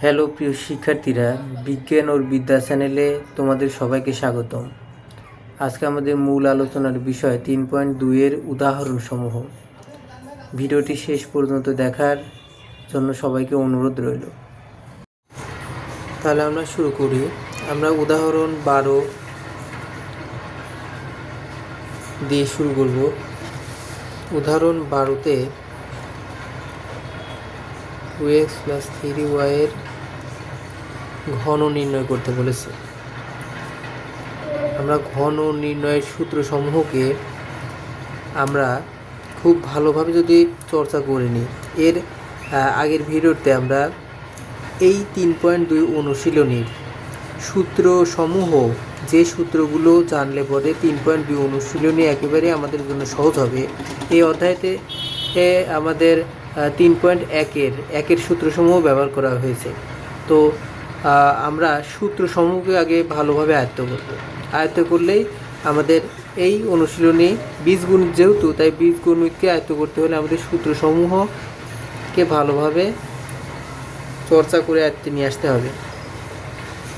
Hello প্রিয় শিক্ষার্থীরা, বিজ্ঞান ও বিদ্যা চ্যানেলে তোমাদের সবাইকে স্বাগতম। আজকে আমাদের মূল আলোচনার বিষয় 3.2 উদাহরণসমূহ। ভিডিওটি শেষ পর্যন্ত দেখার জন্য সবাইকে অনুরোধ রইল। তাহলে আমরা শুরু করি। আমরা উদাহরণ 12 দিয়ে শুরু করব। উদাহরণ 12তে 2x + 3y এর ঘন নির্ণয় করতে বলেছে। আমরা ঘন নির্ণয়ের সূত্রসমূহকে আমরা খুব ভালোভাবে যদি চর্চা করে নিই, এর আগের ভিডিওতে আমরা এই 3.2 অনুশীলনীর সূত্রসমূহ, যে সূত্রগুলো জানলে পরে 3.2 অনুশীলনী একেবারে আমাদের জন্য সহজ হবে। এই অধ্যায়তে আমাদের 3.1 সূত্রসমূহ ব্যবহার করা হয়েছে। তো আমরা সূত্রসমূহকে আগে ভালোভাবে আয়ত্ত করলেই আমাদের এই অনুশীলনী বীজগণিত, যেহেতু তাই বীজগণিতকে আয়ত্ত করতে হলে আমাদের সূত্রসমূহকে ভালোভাবে চর্চা করে আয়ত্তে নিয়ে আসতে হবে।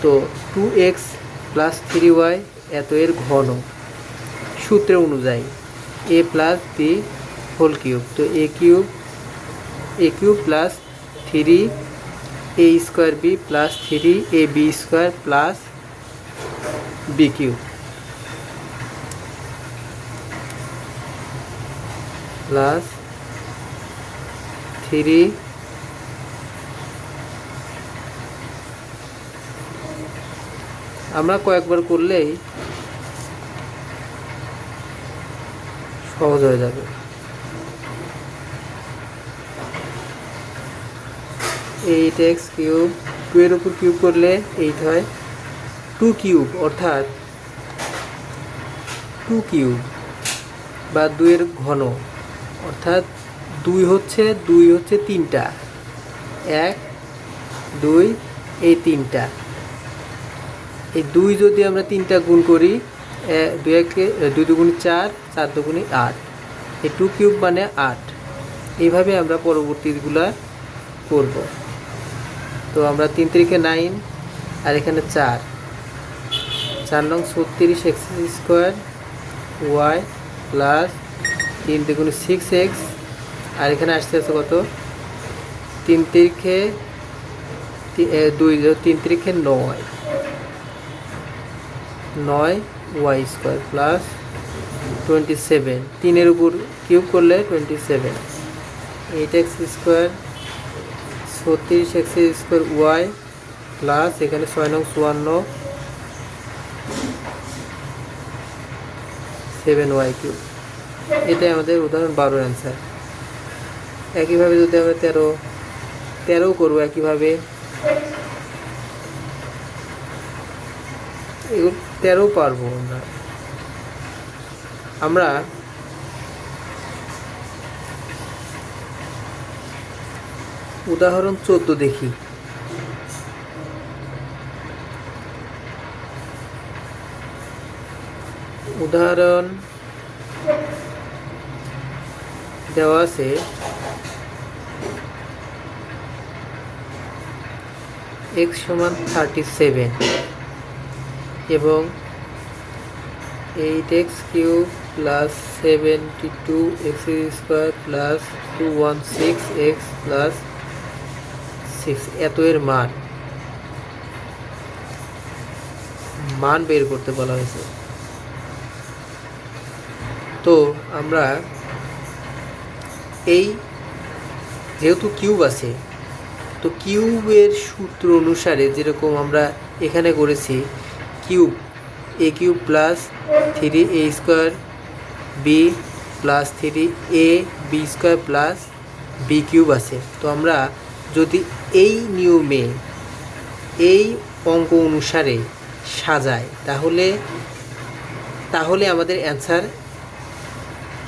তো 2x + 3y এত এর ঘন সূত্র অনুযায়ী a + b হোল কিউব। তো a cube + 3a² b + 3ab² + b cube plus 3 আমরা কয়েকবার করলেই সহজ হয়ে যাবে। 8x³ 2 এর উপর কিউব করলে 8 হয়। 2 কিউব অর্থাৎ 2 কিউব বা 2 এর ঘন অর্থাৎ 2 হচ্ছে 3টা, 1 2 এই 3টা। এই 2 যদি আমরা 3টা গুণ করি, 2 দুগুণে 4, 4 দুগুণে 8, এই 2 কিউব মানে 8। এইভাবে আমরা পরবর্তীগুলা করব। তো আমরা 3 3 9 আর এখানে 4 নং 36x² y প্লাস 3 দুগুণে 6x আর এখানে আসতে আছে কত, 3 3 2 3 3 9 9y² প্লাস 27, 3 এর উপর কিউব করলে 27, 8x² 36x² y প্লাস এখানে 6 নং 54 7y³। এটাই আমাদের উদাহরণ 12 অ্যান্সার। একইভাবে যদি আমরা 13 করবো, একইভাবে এগুলো 13 পারবো আমরা উদাহরণ 14 দেখি। উদাহরণ দেওয়া আছে x = 37 এবং 8x³ + 72x² + 216x + 6 এত এর মান বের করতে বলা হয়েছে। তো আমরা এই যেহেতু কিউব আছে, তো কিউবের সূত্র অনুসারে যেরকম আমরা এখানে করেছি, cube a³ + 3a² b + 3ab² + b³ আছে। তো আমরা যদি এই নিয়মে এই অঙ্ক অনুসারে সাজাই তাহলে আমাদের অ্যান্সার,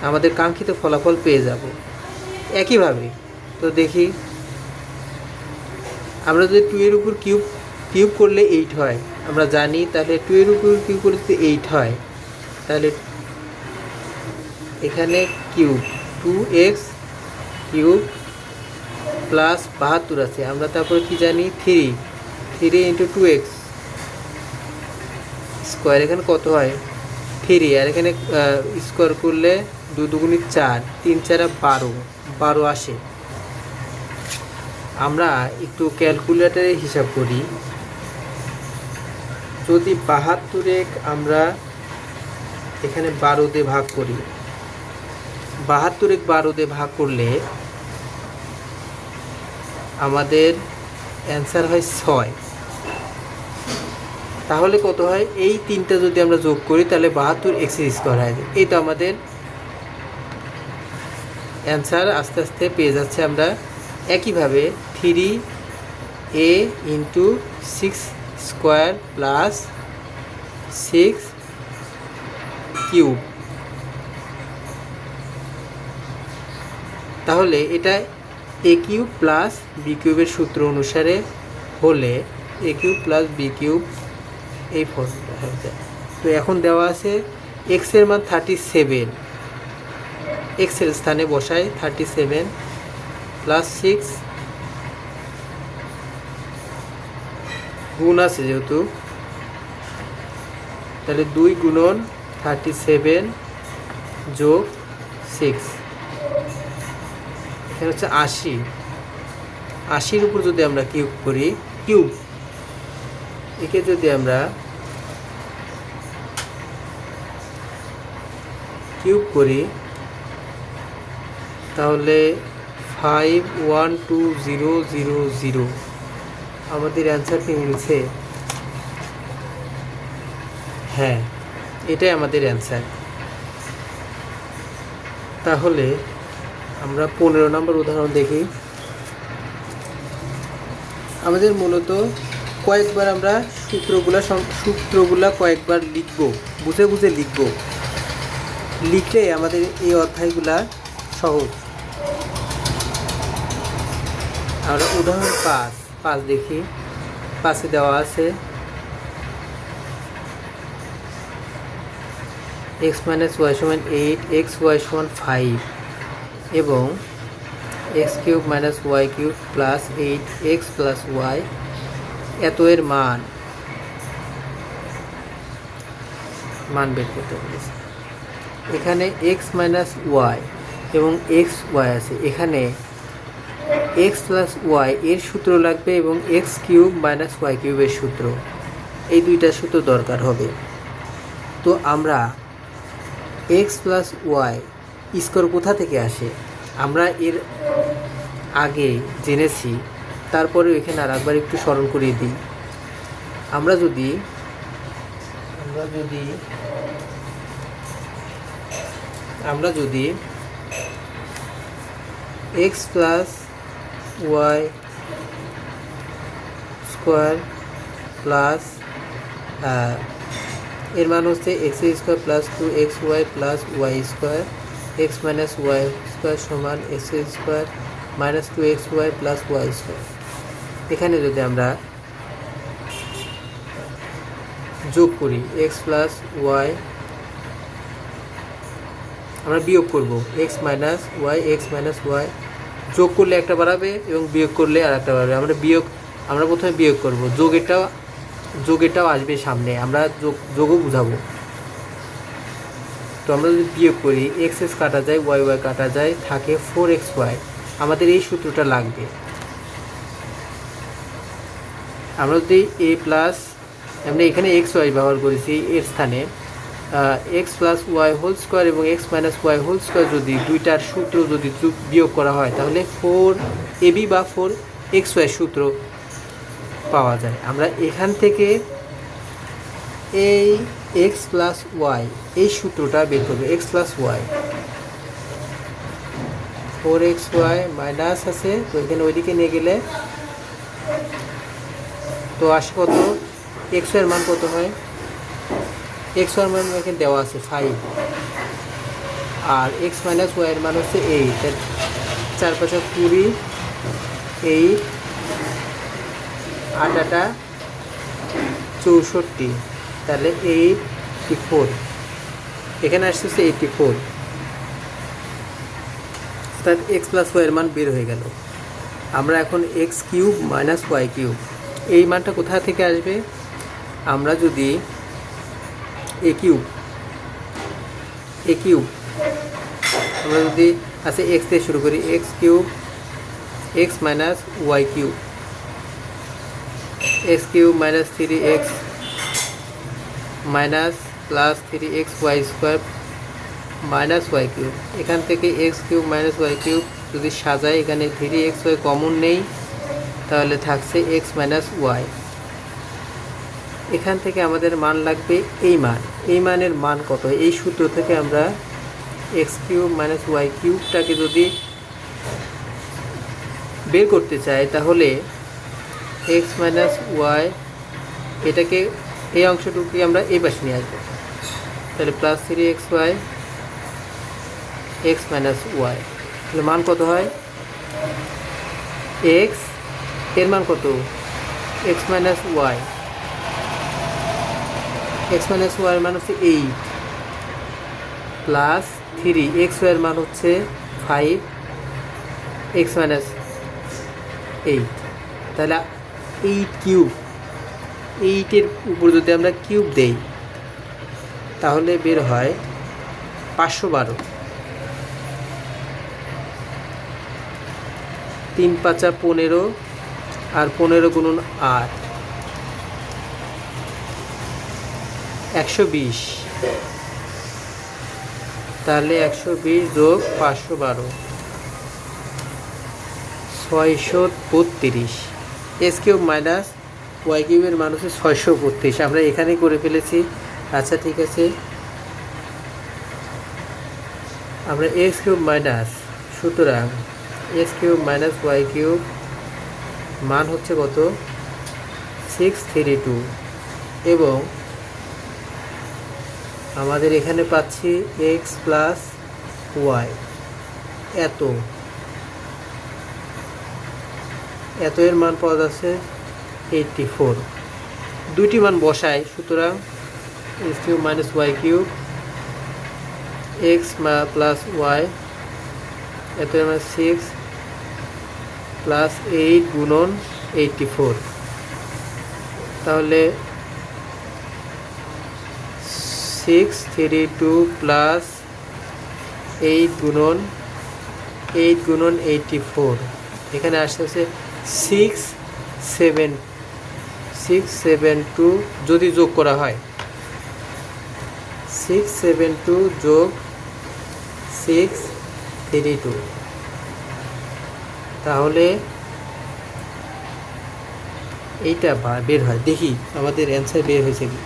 আমাদের কাঙ্ক্ষিত ফলাফল পেয়ে যাব একইভাবে। তো দেখি, আমরা যদি 2 এর উপর কিউব করলে 8 হয় আমরা জানি, তাহলে 2 এর উপর কিউব করতে 8 হয়, তাহলে এখানে কিউব 2x³ প্লাস 72 আছে, আমরা তারপরে কি জানি 3 ইন্টু 2x স্কোয়ার, এখানে কত হয় 3, আর এখানে স্কোয়ার করলে 2 দুগুণে 4, 3 4 12 আসে। আমরা একটু ক্যালকুলেটরে হিসাব করি, যদি 72 আমরা এখানে 12 দিয়ে ভাগ করি, 72 12 দিয়ে ভাগ করলে আমাদের অ্যান্সার হয় 6। তাহলে কত হয়, এই তিনটা যদি আমরা যোগ করি তাহলে 72 x স্কোয়ার হয়। এই তো আমাদের অ্যান্সার আস্তে আস্তে পেয়ে যাচ্ছে আমরা। একইভাবে 3a into 6 square plus 6 cube, তাহলে এটা এ কিউব প্লাস বি কিউবের সূত্র অনুসারে হলে এ কিউব প্লাস বি কিউব এই ফর্মুলা হয়ে যায়। তো এখন দেওয়া আছে এক্সের মান 37, এক্সের স্থানে বসাই 37 প্লাস 6 গুণ আছে যেহেতু, তাহলে 2 গুণন 37 যোগ 6, এখানে হচ্ছে 80। 80-র উপর যদি আমরা কিউব করি, একে যদি আমরা কিউব করি তাহলে 51200 আমাদের অ্যান্সার কি মিলছে? হ্যাঁ, এটাই আমাদের অ্যান্সার। তাহলে আমরা 15 নম্বর উদাহরণ দেখি। আমাদের মূলত কয়েকবার আমরা সূত্রগুলা কয়েকবার লিখব, বুঝে বুঝে লিখব, লিখলে আমাদের এই অধ্যায়গুলা সহজ। আমরা উদাহরণ 5 দেখি। 5-এ দেওয়া আছে x - y = 8, x y = 5 এবং x³ - y³ plus 8x plus y এত এর মান বের করতে বলেছে। এখানে x - y এবং xy আছে, এখানে x প্লাস y এর সূত্র লাগবে এবং x³ - y³ এর সূত্র, এই দুইটা সূত্র দরকার হবে। তো আমরা x প্লাস y স্কোয়ার কোথা থেকে আসে আমরা এর আগে জেনেছি, তারপরেও এখানে আর একবার একটু স্মরণ করিয়ে দিই। আমরা যদি x plus y square plus এর মান হচ্ছে x square plus 2xy plus y square, x minus y square সমান x square minus 2xy plus y square. এখানে যদি আমরা যোগ করি x প্লাস y, আমরা বিয়োগ করব x মাইনাস y, যোগ করলে একটা বাড়াবে এবং বিয়োগ করলে আর একটা বাড়াবে। আমরা প্রথমে বিয়োগ করব, যোগেরটাও আসবে সামনে, আমরা যোগও বুঝাবো। তো আমরা যদি বিয়োগ করি x কাটা যায়, y কাটা যায়, থাকে 4xy। আমাদের এই সূত্রটা লাগবে। আমরা যদি আমরা এখানে xy ব্যবহার করেছি এর স্থানে x plus Y whole square এবং x minus Y whole square যদি দুইটার সূত্র যদি বিয়োগ করা হয় তাহলে 4ab বা 4xy সূত্র পাওয়া যায়। আমরা এখান থেকে এই x প্লাস ওয়াই এই সূত্রটা বের করবো। x plus Y 4xy minus আছে, তো এখানে ওইদিকে নিয়ে গেলে তো আসে কত, x এর মান কত হয়, x এর মান এখানে দেওয়া আছে 5 আর x মাইনাস ওয়াই এর মান হচ্ছে 8, 4 5 20, 8 8 64, তাহলে 84, এখানে আসছে 84, অর্থাৎ x প্লাস ওয়াই এর মান বের হয়ে গেল। আমরা এখন X cube minus Y cube, এই মানটা কোথা থেকে আসবে? আমরা যদি এ কিউব আমরা যদি আচ্ছা এক্স দিয়ে শুরু করি, X cube X minus Y cube, X cube minus 3x minus plus 3x Y square minus Y cube. এখান থেকে X cube minus Y cube যদি সাজাই, এখানে 3x ওয়াই কমন নেই, তাহলে থাকছে এক্স মাইনাস ওয়াই। এখান থেকে আমাদের মান লাগবে এই মান, এই মানের মান কত? এই সূত্র থেকে আমরা এক্স কিউব মাইনাস ওয়াই কিউবটাকে যদি বের করতে চাই, তাহলে এক্স মাইনাস ওয়াই এটাকে এই অংশটুকুকে আমরা এই পাশে নিয়ে আসবো, তাহলে plus 3x Y x minus Y. তাহলে মান কত হয়? এক্স এর মান কত? X minus Y, x minus Y এর মান হচ্ছে 8 প্লাস 3x ওয়াই এর মান হচ্ছে 5 এক্স মাইনাস 8, তাহলে 8 কিউব, 8-এর উপর যদি আমরা কিউব দেই তাহলে বের হয় 512। 3 5 15 আর 15 গুণন 8 120, তাহলে 120 যোগ 512 632। এস কিউব মাইনাস ওয়াই কিউবের মান হচ্ছে 632, আমরা এখানেই করে ফেলেছি। আচ্ছা ঠিক আছে, আমরা এক্স কিউব মাইনাস, সুতরাং X cube minus Y cube মান হচ্ছে কত? 632, এবং আমাদের এখানে পাচ্ছি এক্স প্লাস ওয়াই এত এর মান পাওয়া যাচ্ছে 84। দুইটি মান বসাই, সুতরাং X cube minus Y cube X plus Y এত এর মান 6 প্লাস 8 গুণন 84, তাহলে 632 প্লাস 8 গুণন 84, এখানে আসতেছে 672 যদি যোগ করা হয়, 672 যোগ 632, তাহলে এইটা বের হয়। দেখি আমাদের অ্যান্সার বের হয়েছে কি।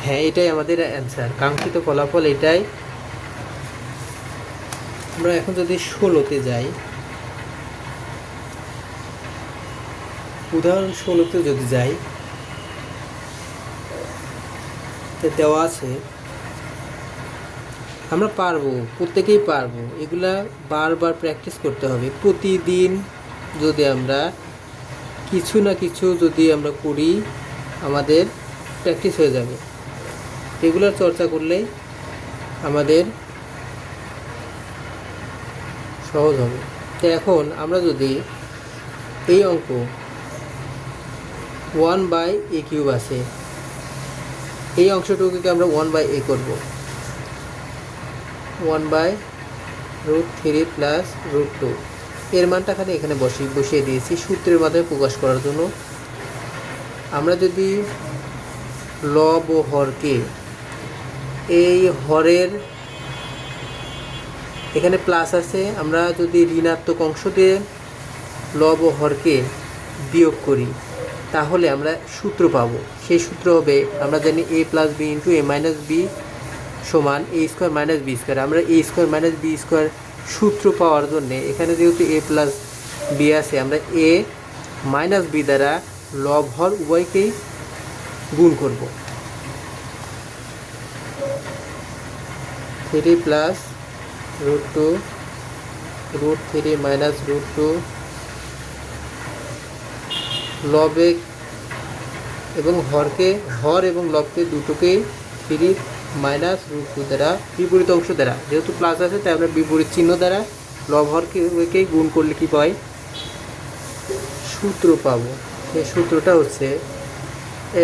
হ্যাঁ, এটাই আমাদের অ্যান্সার, কাঙ্ক্ষিত ফলাফল এটাই। আমরা এখন যদি 16তে যাই, উদাহরণ 16তে যদি যাই, দেওয়া আছে, আমরা পারবো, প্রত্যেকেই পারবো, এগুলা বারবার প্র্যাকটিস করতে হবে। প্রতিদিন যদি আমরা কিছু না কিছু যদি আমরা করি, আমাদের প্র্যাকটিস হয়ে যাবে। রেগুলার চর্চা করলে আমাদের সহজ হবে। তো এখন আমরা যদি এই অঙ্ক 1/a কিউব আছে, এই অংশটুকুকে আমরা 1/a করব, 1/√3 প্লাস √2, এর মানটা এখানে বসিয়ে দিয়েছি সূত্রের মাধ্যমে প্রকাশ করার জন্য। আমরা যদি লব ও হরকে, এই হরের এখানে প্লাস আছে, আমরা যদি ঋণাত্মক অংশ দিয়ে লব ও হরকে বিয়োগ করি, তাহলে আমরা সূত্র পাবো। সেই সূত্র হবে, আমরা জানি a plus B into a minus B সমান a square minus B square. আমরা a square minus B square সূত্র পাওয়ার জন্য এখানে যেহেতু a প্লাস বি আছে, আমরা a মাইনাস বি দ্বারা লব হর উভয়কেই গুণ করব। 3 প্লাস √2 √3 মাইনাস √2, লবে এবং হরকে, হর এবং লবকে দুটোকেই 3 মাইনাস √2 দ্বারা বিপরীত অংশ দ্বারা, যেহেতু প্লাস আছে তাই আমরা বিপরীত চিহ্ন দ্বারা লব হরকেই গুণ করলে কি পাই, সূত্র পাবো। সেই সূত্রটা হচ্ছে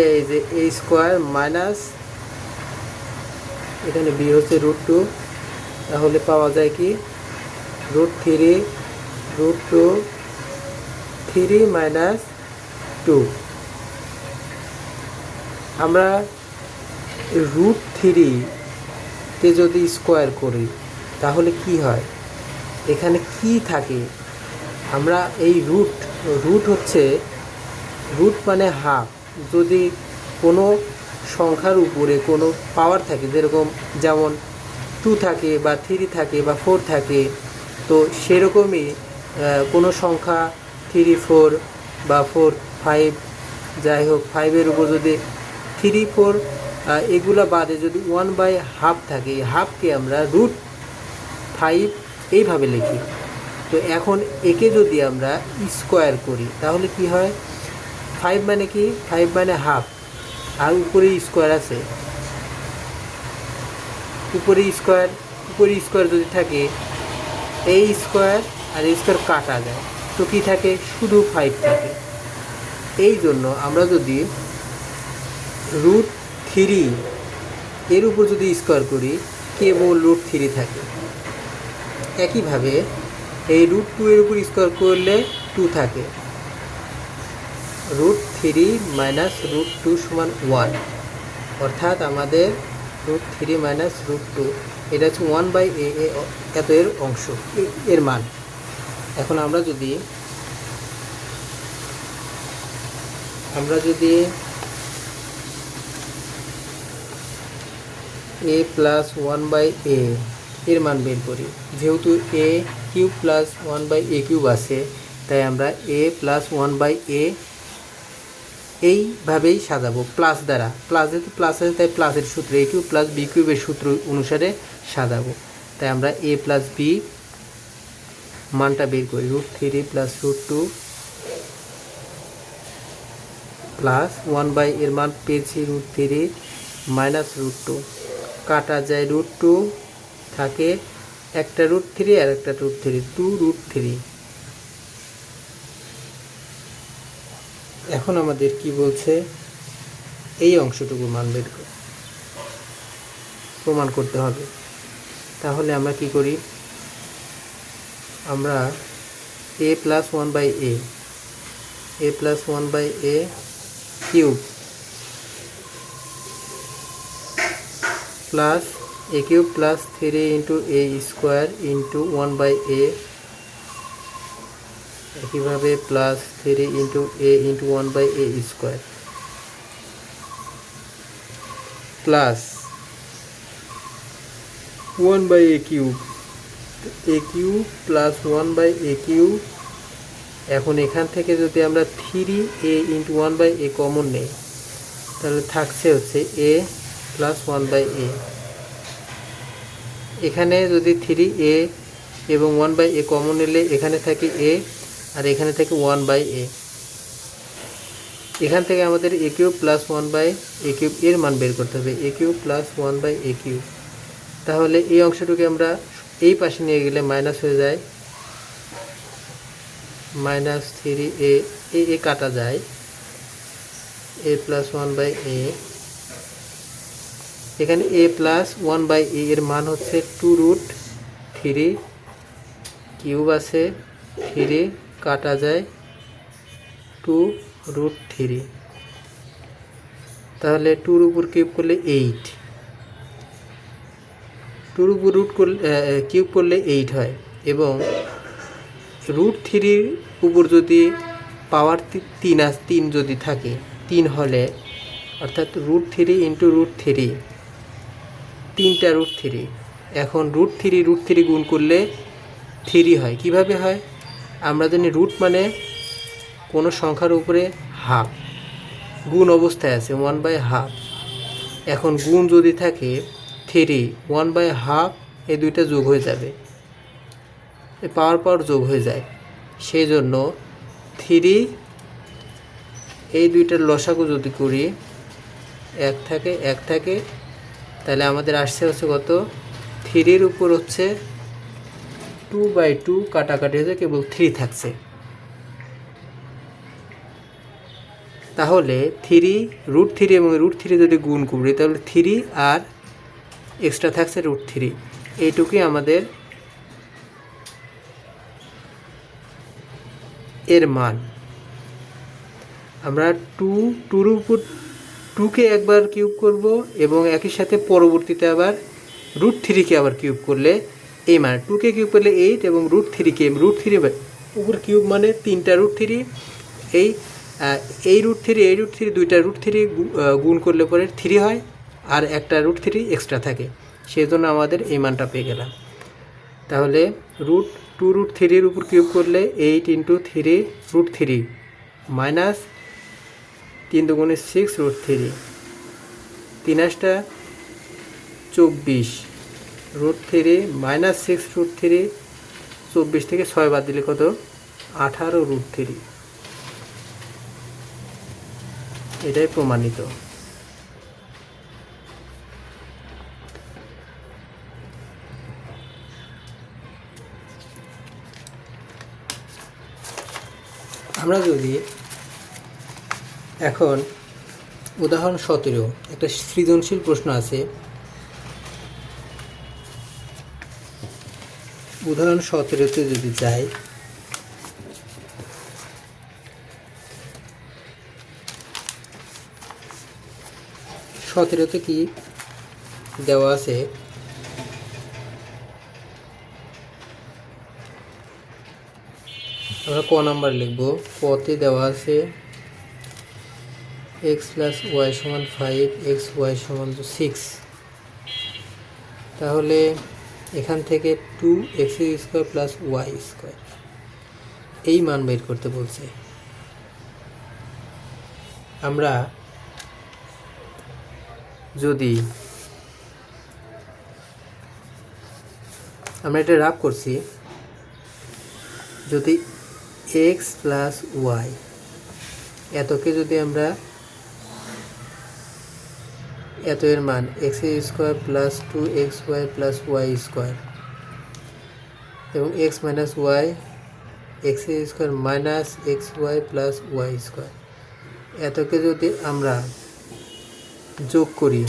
এই যে এ স্কোয়ার মাইনাস এখানে বি হচ্ছে √2, তাহলে পাওয়া যায় কি √3 3 মাইনাস 2। আমরা √3 কে যদি স্কোয়ার করি তাহলে কি হয়, এখানে কি থাকে, আমরা এই রুট হচ্ছে রুট মানে হাফ। যদি কোনো সংখ্যার উপরে কোনো পাওয়ার থাকে, যেমন 2 থাকে বা 3 থাকে বা 4 থাকে, তো সেরকমই কোনো সংখ্যা 3 4 বা 4 5 যাই হোক 5-এর উপর যদি 3 4 এগুলা বাদে যদি 1/2 থাকে, এই হাফকে আমরা √5 এইভাবে লিখি। তো এখন একে যদি আমরা স্কোয়ার করি তাহলে কি হয়, 5 মানে কি, 5 মানে হাফ, আর উপরে স্কোয়ার আছে, উপরে স্কোয়ার যদি থাকে, এই স্কোয়ার আর এই স্কোয়ার কাটা যায়, তো কি থাকে, শুধু 5 থাকে। এই জন্য আমরা যদি √3 এর উপর যদি স্কোয়ার করি কেবল √3 থাকে। একইভাবে এই √2 এর উপর স্কোয়ার করলে 2 থাকে, √3 মাইনাস √2 সমান 1, অর্থাৎ আমাদের √3 মাইনাস √2 এটা হচ্ছে 1/a এত এর অংশ, এর মান। এখন আমরা যদি a প্লাস 1/a এর মান বের করি, যেহেতু a cube plus 1/a cube আছে, তাই আমরা a প্লাস 1/a এইভাবেই সাজাবো প্লাস দ্বারা। যেহেতু প্লাস আছে তাই প্লাসের সূত্র a কিউব প্লাস b কিউবের সূত্র অনুসারে সাজাবো। তাই আমরা a প্লাস b মানটা বের করি, √3 প্লাস √2 প্লাস 1/, এর মান পেয়েছি √3 মাইনাস √2, কাটা যায় √2, থাকে একটা √3 আর একটা √3, 2√3। এখন আমাদের কি বলছে, এই অংশটুকু মান বের করে প্রমাণ করতে হবে। তাহলে আমরা কি করি, আমরা a plus 1/a cube plus a cube plus 3 into a square into 1/a, একইভাবে plus 3 into a into 1/a square plus 1/a cube, a cube plus 1/a cube. এখন এখান থেকে যদি আমরা 3a ইন্টু 1/a কমন নেই তাহলে থাকছে হচ্ছে a প্লাস 1/a। এখানে যদি 3a এবং 1/a কমন নিলে এখানে থাকে a আর এখানে থাকে 1/a। এখান থেকে আমাদের a cube plus 1/a cube এর মান বের করতে হবে, a cube plus 1/a cube. তাহলে এই অংশটুকু আমরা এই পাশে নিয়ে গেলে মাইনাস হয়ে যায়, মাইনাস 3a, এ কাটা যায়, a প্লাস 1/a। এখানে a প্লাস 1/a এর মান হচ্ছে 2√3, কিউব আছে 3 কাটা যায় 2√3, তাহলে 2-র উপর কিউব করলে 8, 2-র উপর কিউব করলে 8 হয়। এবং √3 উপর যদি পাওয়ার 3 যদি থাকে, 3 হলে অর্থাৎ √3 ইন্টু √3, 3টা √3। এখন √3 গুণ করলে 3 হয়। কিভাবে হয়, আমরা জানি রুট মানে কোনো সংখ্যার উপরে হাফ, গুণ অবস্থায় আছে 1/2। এখন গুণ যদি থাকে 3, 1/2 এই দুইটা যোগ হয়ে যাবে, পাওয়ার যোগ হয়ে যায়। সেই জন্য 3 এই দুইটার লসাগু যদি করি 1 থাকে, তাহলে আমাদের আসছে হচ্ছে কত, 3-র উপর হচ্ছে 2/2 কাটাকাটি হয়েছে, কেবল 3 থাকছে। তাহলে 3√3 এবং √3 যদি গুণ করি তাহলে 3 আর এক্সট্রা থাকছে √3। এইটুকুই আমাদের এর মান। আমরা টুর উপর 2কে একবার কিউব করব এবং একই সাথে পরবর্তীতে আবার √3কে আবার কিউব করলে এই মান 2কে কিউব করলে 8 এবং √3কে √3 উপর কিউব মানে 3টা √3, এই √3 দুইটা √3 গুণ করলে পরে 3 হয় আর একটা √3 এক্সট্রা থাকে, সেই জন্য আমাদের এই মানটা পেয়ে গেলাম। তাহলে √2√3 উপর কিউব করলে 8 × 3√3 মাইনাস 3 × 6 √3, 3 × 24 √3 মাইনাস 6 √3, 24 থেকে 6 বাদ দিলে কত? 18 √3। এটাই প্রমাণিত। আমরা যদি এখন উদাহরণ 17 একটা সৃজনশীল প্রশ্ন আছে, উদাহরণ 17তে যদি যাই, সতেরোতে কি দেওয়া আছে? আমরা ক নাম্বার লিখব? কতে দেওয়া আছে x + y = 5, xy = 6। তাহলে এখান থেকে 2x² + y² এই মান বের করতে বলছে। আমরা এটা রাফ করছি, যদি x + y এতকে যদি আমরা এত এর মান x² + 2xy + y² এবং x - y x² - xy + y² এতকে যদি আমরা যোগ করি,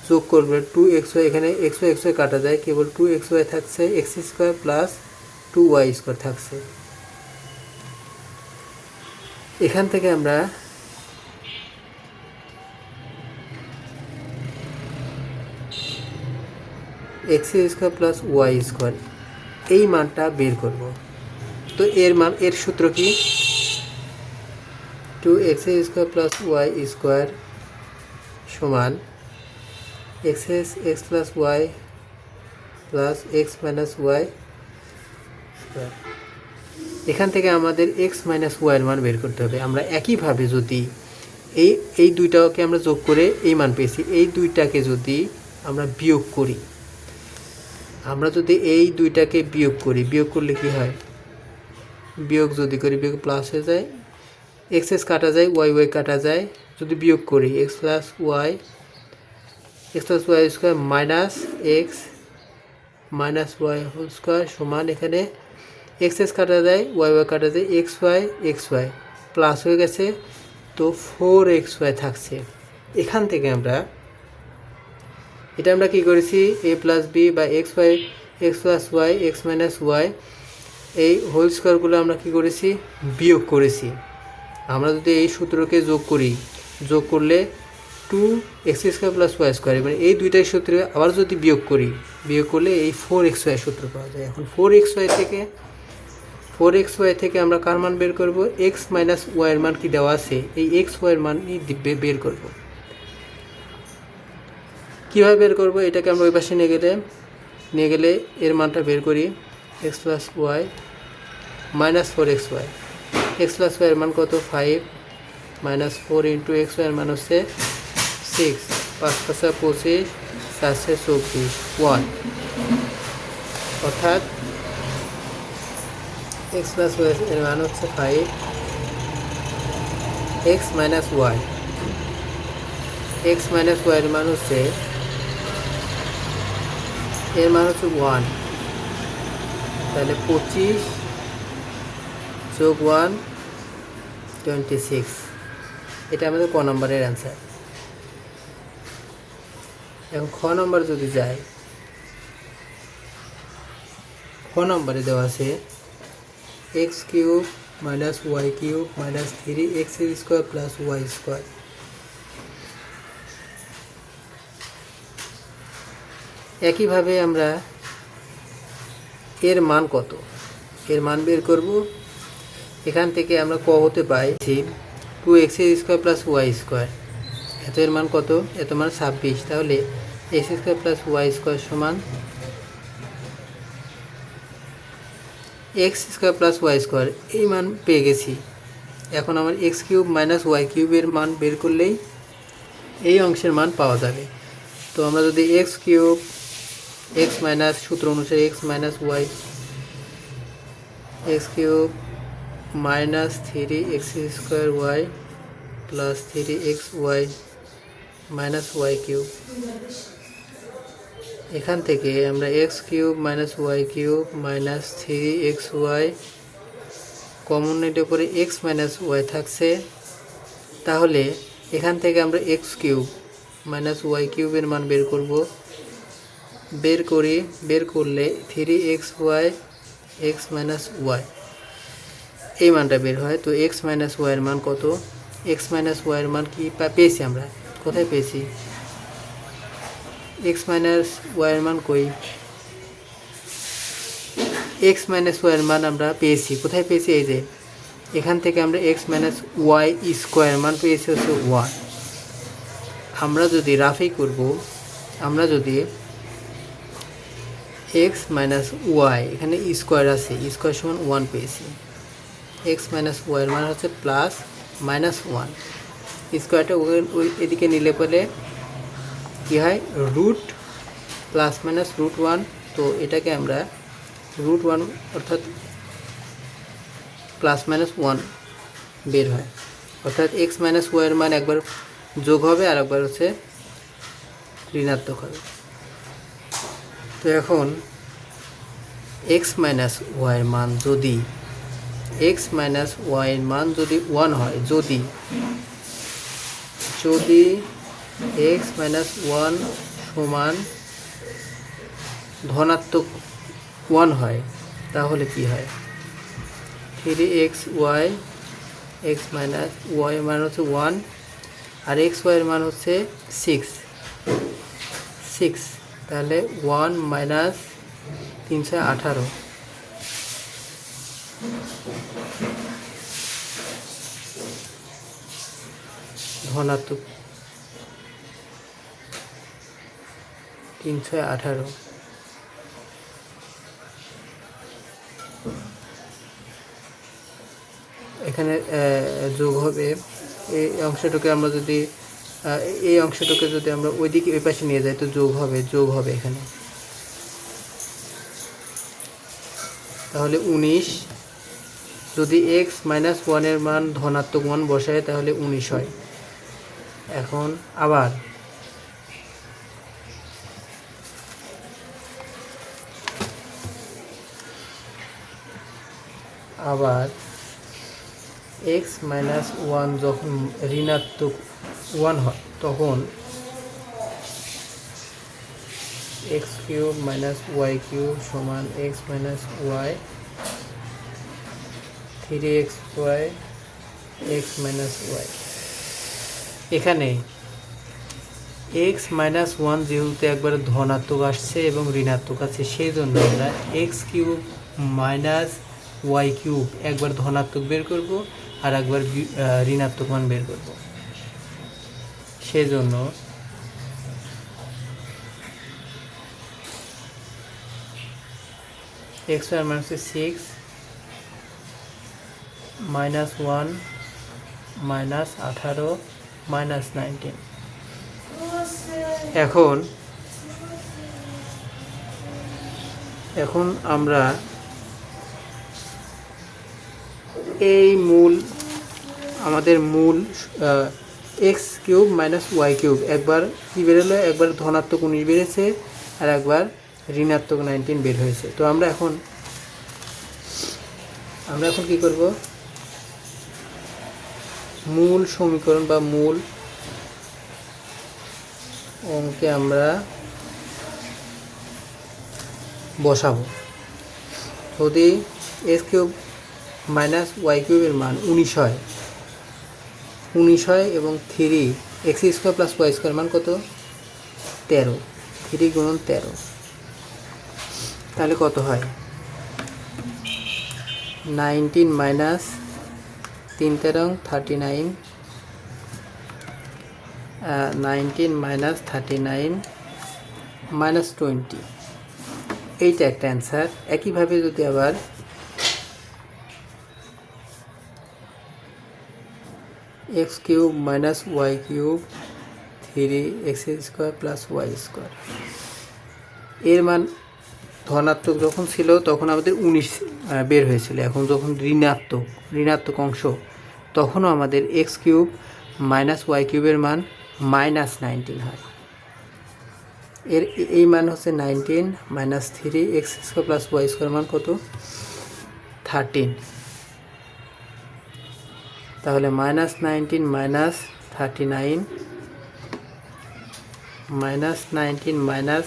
যোগ করবে 2xy, এখানে xy কাটা যায়, কেবল 2xy থাকছে, x² + 2y² থাকছে। এখান থেকে আমরা x² + y² এই মানটা বের করব। তো এর সূত্র কি? 2x² + y² সমান x + y + x - y²। এখান থেকে আমাদের x - y এর মান বের করতে হবে। আমরা একইভাবে যদি এই দুইটাকে আমরা যোগ করে এই মান পেয়েছি, এই দুইটাকে যদি আমরা বিয়োগ করি, আমরা যদি এই দুইটাকে বিয়োগ করি, বিয়োগ করলে কি হয়? বিয়োগ যদি করি, বিয়োগ প্লাস হয়ে যায়, x কাটা যায়, y কাটা যায়। যদি বিয়োগ করি x + y y² minus x - y² সমান, এখানে x কাটা যায়, y কাটা যায়, xy প্লাস হয়ে গেছে, তো 4xy থাকছে। এখান থেকে আমরা কি করেছি? a + b বা x + y x - y এই হোল স্কোয়ারগুলো আমরা কি করেছি? বিয়োগ করেছি। আমরা যদি এই সূত্রকে যোগ করি, যোগ করলে 2x² + y² মানে এই দুইটাই সূত্রে আবার যদি বিয়োগ করি, বিয়োগ করলে এই 4xy সূত্র পাওয়া যায়। এখন 4xy থেকে আমরা কার মান বের করব? x - y এর মান কি দেওয়া আছে? এই xy এর মানই বের করব। কীভাবে বের করব? এটাকে আমরা ওই পাশে নিয়ে গেলে এর মানটা বের করি। x + y - 4xy, x + y এর মান কত? 5 - 4 × xy এর মান হচ্ছে 6, 5 × 5 = 25, 4 × 24, 1। অর্থাৎ x + y এর মান হচ্ছে 5, x - y এর মান হচ্ছে এর মান হচ্ছে 1, তাহলে 25 যোগ 1 26। এটা আমাদের ক নম্বরের অ্যান্সার। এখন খ নম্বর যদি যাই, খ নম্বরে দেওয়া আছে X cube minus Y cube minus 3x square plus Y square. একইভাবে আমরা এর মান কত, এর মান বের করব। এখান থেকে আমরা ক হতে পাই 2x square plus Y square. এত এর মান কত, এত মান 26। তাহলে x square plus Y square সমান x square plus Y square, এই মান পেয়ে গেছি। এখন আমার এক্স কিউব মাইনাস ওয়াই কিউবের মান বের করলেই এই অংশের মান পাওয়া যাবে। তো আমরা যদি এক্স কিউব এক্স মাইনাস সূত্র অনুসারে X minus Y, X cube minus 3x square Y plus 3x Y minus Y cube, এখান থেকে আমরা X cube minus Y cube minus 3x Y common নিতে করে এক্স মাইনাস ওয়াই থাকছে। তাহলে এখান থেকে আমরা এক্স কিউব মাইনাস ওয়াই কিউবের মান বের করব। বের করলে 3x Y x minus Y এই মানটা বের হয়। তো এক্স মাইনাস ওয়াইয়ের মান কত, এক্স মাইনাস ওয়াইয়ের মান কি পেয়েছি আমরা, কোথায় পেয়েছি, এক্স মাইনাস ওয়াইয়ের মান কই, এক্স মাইনাস ওয়াইয়ের মান আমরা পেয়েছি, কোথায় পেয়েছি, এই যে এখান থেকে আমরা এক্স মাইনাস ওয়াই স্কোয়ার মান পেয়েছি হচ্ছে 1। আমরা যদি রাফি করব, আমরা যদি এক্স মাইনাস ওয়াই এখানে স্কোয়ার আছে, স্কোয়ার সমান 1 পেয়েছি। এক্স মাইনাস ওয়াইয়ের মান হচ্ছে প্লাস মাইনাস 1, স্কোয়ারটা ওই এদিকে নিলে পরে কী হয়, রুট প্লাস মাইনাস রুট 1। তো এটাকে আমরা রুট 1 অর্থাৎ প্লাস মাইনাস 1 বের হয়, অর্থাৎ এক্স মাইনাস ওয়াইয়ের মান একবার যোগ হবে আর একবার হচ্ছে ঋণাত্মক হবে। তো এখন এক্স মাইনাস ওয়াইয়ের মান যদি এক্স মাইনাস ওয়াইয়ের মান যদি 1 হয়, যদি এক্স মাইনাস 1 সমান ধনাত্মক 1 হয়, তাহলে কি হয়, 3x Y x minus Y মান হচ্ছে 1 আর এক্স ওয়াইয়ের মান হচ্ছে 6। তাহলে 1 মাইনাস 318 ধনাত্মক 318। এখানে যোগ হবে, এই অংশটাকে আমরা যদি এই অংশটাকে যদি আমরা ওইদিকে ওই পাশে নিয়ে যাই তো যোগ হবে এখানে। তাহলে 19, যদি এক্স মাইনাস 1-এর মান ধনাত্মক 1 বসায় তাহলে 19 হয়। এখন আবার এক্স মাইনাস 1 যখন ঋণাত্মক 1 হয় তখন x cube minus Y cube সমান x minus y 3x Y x minus y. এখানে এক্স মাইনাস 1 যেহেতু একবার ধনাত্মক আসছে এবং ঋণাত্মক আছে, সেই জন্য আমরা X cube minus Y cube একবার ধনাত্মক বের করব আর একবার ঋণাত্মক মান বের করব। সেজন্য এক্স ওয়াই মান হচ্ছে 6 মাইনাস 1 মাইনাস 18 মাইনাস 19। এখন আমরা এই আমাদের মূল X cube minus Y cube একবার কী বেরোলো, একবার ধনাত্মক 19 বেড়েছে আর একবার ঋণাত্মক 19 বের হয়েছে। তো আমরা এখন কি করব, মূল সমীকরণ বা মূল অঙ্কে আমরা বসাবো। যদি এক্স কিউব মাইনাস ওয়াই কিউবের মান 19 হয় এবং 3 X square plus Y square মান কত, 13, 3 গুণন 13, তাহলে কত হয়, 19 মাইনাস 3 13 39, 19 মাইনাস 39 মাইনাস 20, এইটা একটা অ্যান্সার। একইভাবে যদি আবার X cube minus Y cube 3 X square plus Y square, এর মান ধনাত্মক যখন ছিল তখন আমাদের 19 বের হয়েছিল, এখন যখন ঋণাত্মক অংশ তখনও আমাদের এক্স কিউব মাইনাস ওয়াই কিউবের মান মাইনাস 19 হয়। এই মান হচ্ছে 19 minus 3 X square plus Y square মান কত, 13, তাহলে minus 19 minus 39 minus 19 minus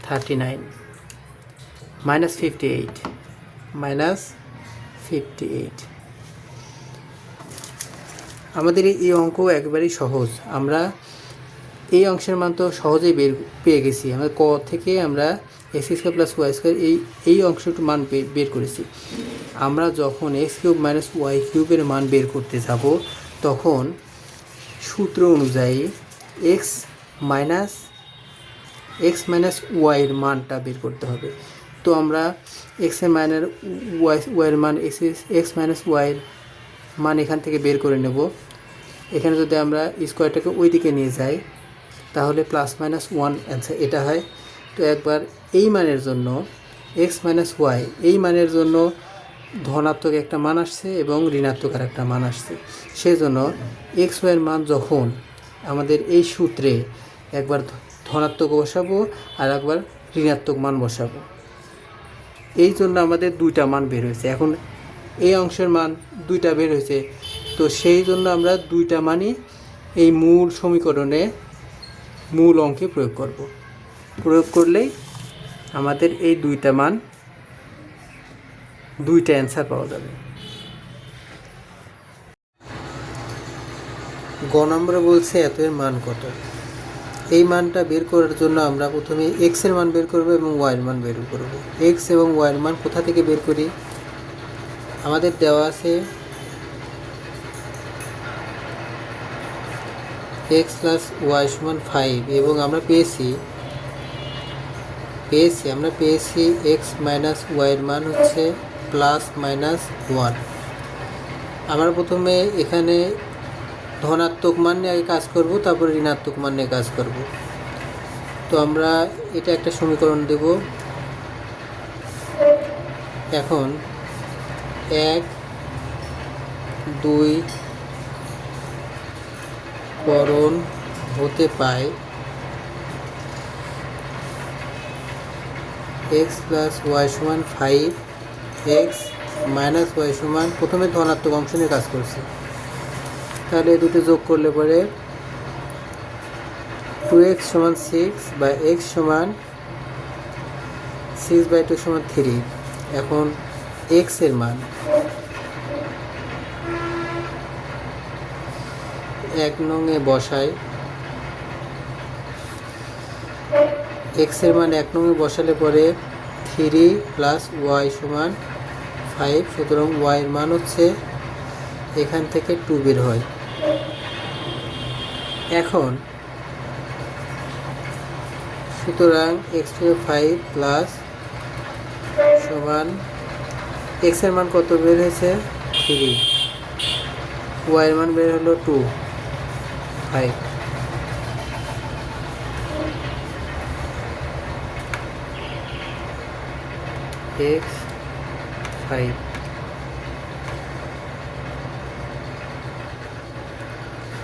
39 minus 58 minus 58। আমাদের এই অঙ্ক একবারেই সহজ, আমরা এই অংশের মান তো সহজেই পেয়ে গেছি। আমরা ক থেকে আমরা X square plus Y square এই অংশটার মান বের করেছি। আমরা যখন এক্স কিউব মাইনাস ওয়াই কিউবের মান বের করতে যাব তখন সূত্র অনুযায়ী এক্স মাইনাস ওয়াইয়ের মানটা বের করতে হবে। তো আমরা এক্সের মাইনাস ওয়াইয়ের মান এক্স মাইনাস ওয়াইয়ের মান এখান থেকে বের করে নেব। এখানে যদি আমরা স্কোয়ারটাকে ওই দিকে নিয়ে যাই তাহলে প্লাস মাইনাস 1 অ্যান্সার এটা হয়। তো একবার এই মানের জন্য এক্স মাইনাস ওয়াই এই মানের জন্য ধনাত্মক একটা মান আসছে এবং ঋণাত্মক আর একটা মান আসছে, সেই জন্য এক্স ওয়াইয়ের মান যখন আমাদের এই সূত্রে একবার ধনাত্মক বসাবো আর একবার ঋণাত্মক মান বসাবো, এই জন্য আমাদের দুইটা মান বের হয়েছে। এখন এই অংশের মান দুইটা বের হয়েছে, তো সেই জন্য আমরা দুইটা মানই এই মূল সমীকরণে মূল অঙ্কে প্রয়োগ করলেই আমাদের এই দুইটা মান দুইটা অ্যান্সার পাওয়া যাবে। গ নম্বরে বলছে এত এর মান কত। এই মানটা বের করার জন্য আমরা প্রথমে এক্স এর মান বের করব এবং ওয়াইয়ের মান বের করব। এক্স এবং ওয়াইয়ের মান কোথা থেকে বের করি, আমাদের দেওয়া আছে এক্স প্লাস ওয়াই সমান 5 এবং আমরা পেয়েছি এক্স মাইনাস ওয়াইয়ের মান হচ্ছে প্লাস মাইনাস 1। আমরা প্রথমে এখানে ধনাত্মক মান নিয়ে আগে কাজ করব, তারপরে ঋণাত্মক মান নিয়ে কাজ করব। তো আমরা এটা একটা সমীকরণ দেব। এখন 1 2 করণ হতে পায় এক্স প্লাস ওয়াই সমান 5 এক্স মাইনাস ওয়াই সমান, প্রথমে ধনাত্মক অংশ নিয়ে কাজ করছি, তাহলে দুটো যোগ করলে পরে 2x সমান 6 বা x সমান 6/2 সমান 3। এখন x এর মান 1 নংয়ে বসাই, x এর মান 1 নংয়ে বসালে পরে 3 প্লাস y সমান 5, সুতরাং y এর মান হচ্ছে এখান থেকে 2 বের হয়। এখন সুতরাং x to 5 প্লাস সমান x এর মান কত বের হয়েছে 3, y এর মান বের হলো 2 5। x 5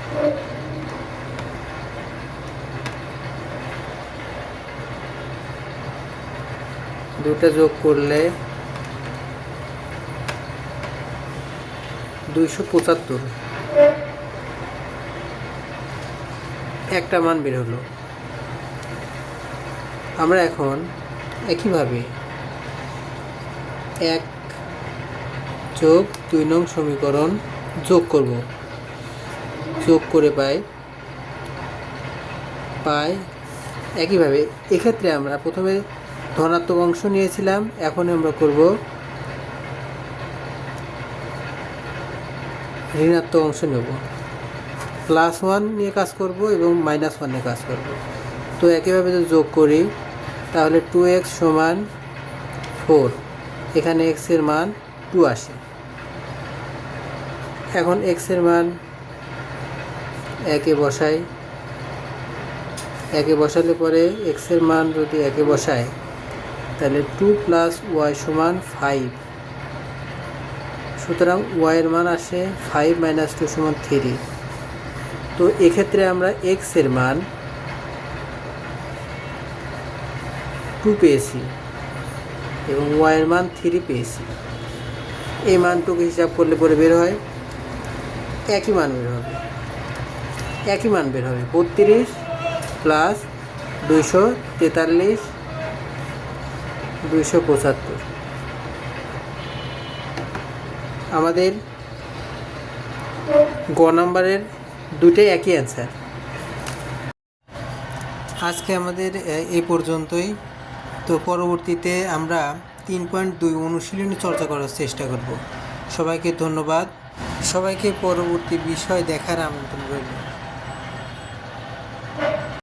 এখন দুটা যোগ করলে 275 একটা মান বের হলো। আমরা এখন একইভাবে 1 যোগ 2 নং সমীকরণ যোগ করব। যোগ করে পাই একইভাবে এক্ষেত্রে আমরা প্রথমে ধনাত্মক অংশ নিয়েছিলাম, এখন আমরা করব ঋণাত্মক অংশ নেব। +1 নিয়ে কাজ করব এবং -1 নিয়ে কাজ করব। তো একইভাবে যদি যোগ করি তাহলে 2x = 4, এখানে x এর মান 2 আসে। এখন x এর মান একে বসাই, একে বসালে পরে x এর মান যদি একে বসাই তাহলে 2 + y = 5, সুতরাং y এর মান আসে 5 - 2 = 3। তো এক্ষেত্রে আমরা x এর মান 2 পেয়েছি এবং y এর মান 3 পেয়েছি। এই মানটুকু হিসাব করলে পরে বের হয় একই মান বের হবে 32 + 243 275। আমাদের গ নাম্বারের দুটোই একই অ্যান্সার। আজকে আমাদের এই পর্যন্তই। তো পরবর্তীতে আমরা 3.2 অনুশীলনী চর্চা করার চেষ্টা করব। সবাইকে ধন্যবাদ। সবাইকে পরবর্তী বিষয় দেখার আমন্ত্রণ রইল।